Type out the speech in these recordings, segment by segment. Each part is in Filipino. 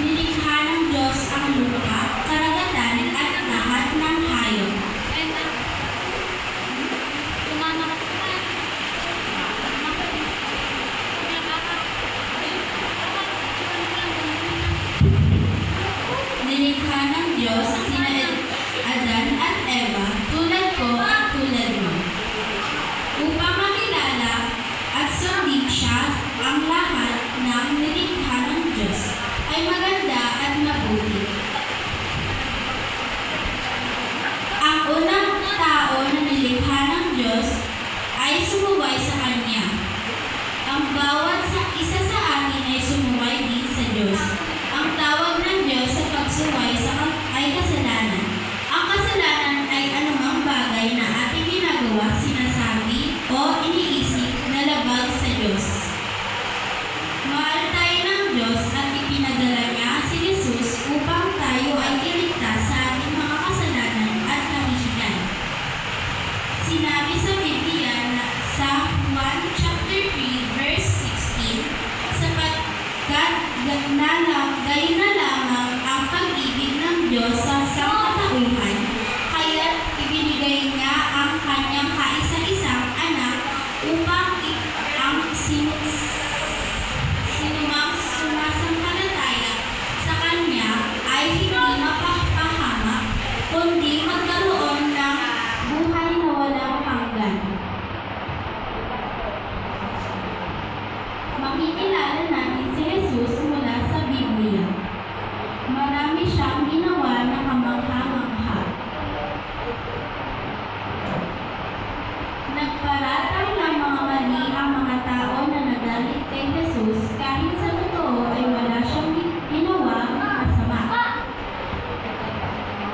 Nilikha ng Diyos ang lupa, karagatan at lahat ng hayop. Nilikha ng Diyos sina Adan at Eva, tulad ko at tulad mo, upang makilala at sundin siya ang lahat ng nilikha ng Diyos ay maganda at mabuti. Ang unang tao na nilikha ng Diyos ay sumuway sa Kanya. Ang bawat isa sa atin ay sumuway din sa Diyos. Ang tawag ng Diyos sa pagsuway ay kasalanan. Ang kasalanan ay anumang bagay na ating ginagawa, sinasabi o iniisip na labag sa Diyos. Mahal tayo ng Diyos at ipinadala niya si Jesus upang tayo ay iligtas sa ating mga kasalanan at kahihiyan. Sinabi sa Biblia na sa Juan chapter 3 verse 16, sapagkat gayon na lamang ang pag-ibig ng Diyos sa sangkatauhan, kaya ibinigay niya ang kanyang kaisa-isang anak upang ang sinumang sumasampalataya sa Kanya ay hindi mapapahamak, kundi magkaroon ng buhay na walang hanggan. Makikilala natin si Jesus mula sa Biblia. Marami siyang ginawa na kamangha-mangha. Nagparatang ng mga mali ang mga tao na nagalit kay Jesus kahit sa totoo ay wala siyang ginawa masama.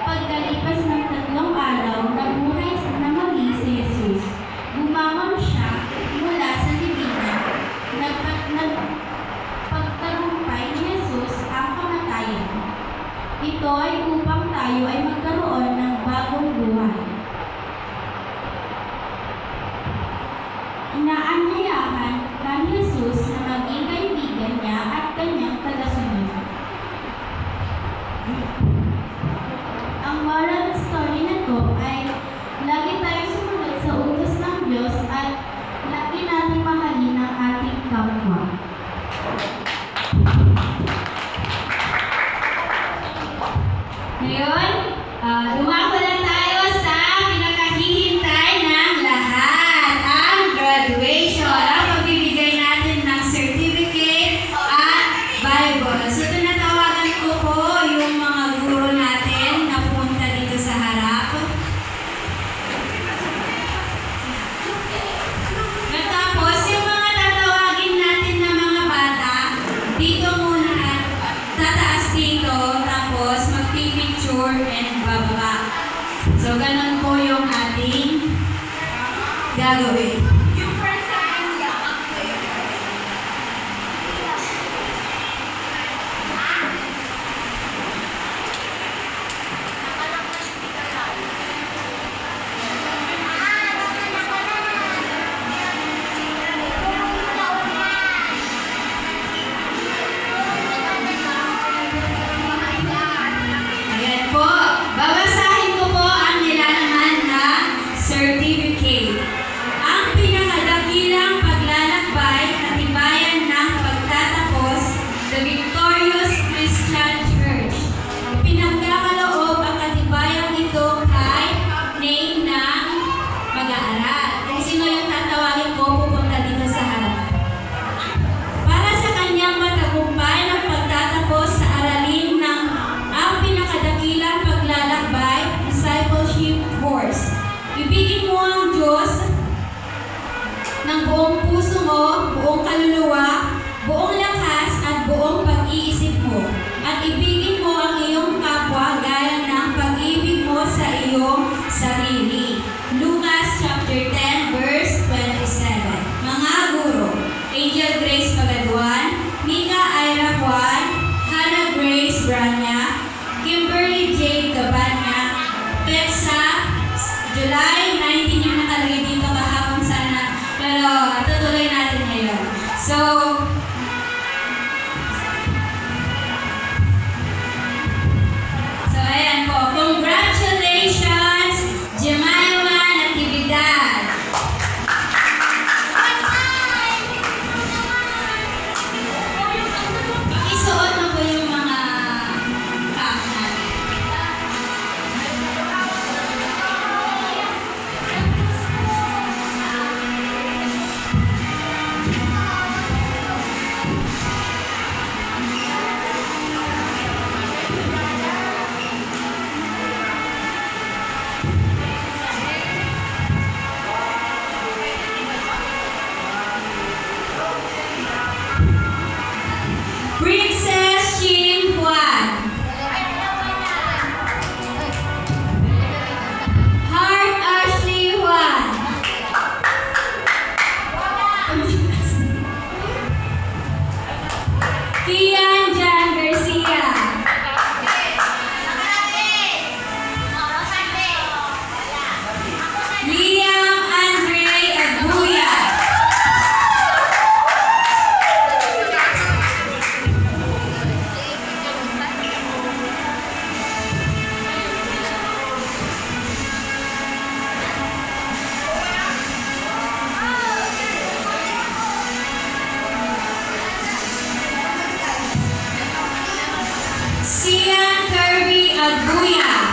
Pagkalipas ng 3 araw, nabuhay na muli si Jesus. Bumangon siya mula sa libingan. Pagtagumpay ni Jesus ang kamatayan. Ito ay upang tayo ay magkaroon ng bagong buhay. Inaanyayahan ng Jesus na maging kaibigan niya at kanyang tagasunod. Ang moral story na to ay lagi tayo sumunod sa utos ng Diyos at lagi natin mahalin ang ating kapwa. Ngayon, dumako lang tayo sa pinakahihintay ng lahat, ang graduation. Ang pagbibigay natin ng certificate at Bible. So, tinatawagan ko po yung mga guro natin na pumunta dito sa harap. Matapos, yung mga tatawagin natin na mga bata, dito muna, tataas dito, tapos magpipicture and bababa. So, ganun po yung ating gagawin. Ayan po. Babasahin ko po ang nilalaman na certificate. Ang pinakadakilang paglalakbay, katibayan ng pagtatapos, the Victorious Christian Church. Pinagkakaloob ang katibayang ito kay name ng mag-aaral. Kung sino yung tatawagin ko, pupunta dito sa harap. Para sa kanyang matagumpay ng pagtatapos sa aralin ng ang pinakadakilang paglalakbay, discipleship course. Ibigin mo ang Diyos ng buong puso mo, buong kaluluwa, buong lakas at buong pag-iisip mo. At ibigin mo ang iyong kapwa gaya ng pag-ibig mo sa iyong sarili. Lucas chapter 10 verse 27. Mga guro, Angel Grace Pagaduan, Mika Ira Juan, Hannah Grace Branya, Kimberly J. Gabanya, Petsa, July 19 yung nakalagay dito kahapon sana, pero tutuloy natin ngayon. So, Sian Kirby Aguya.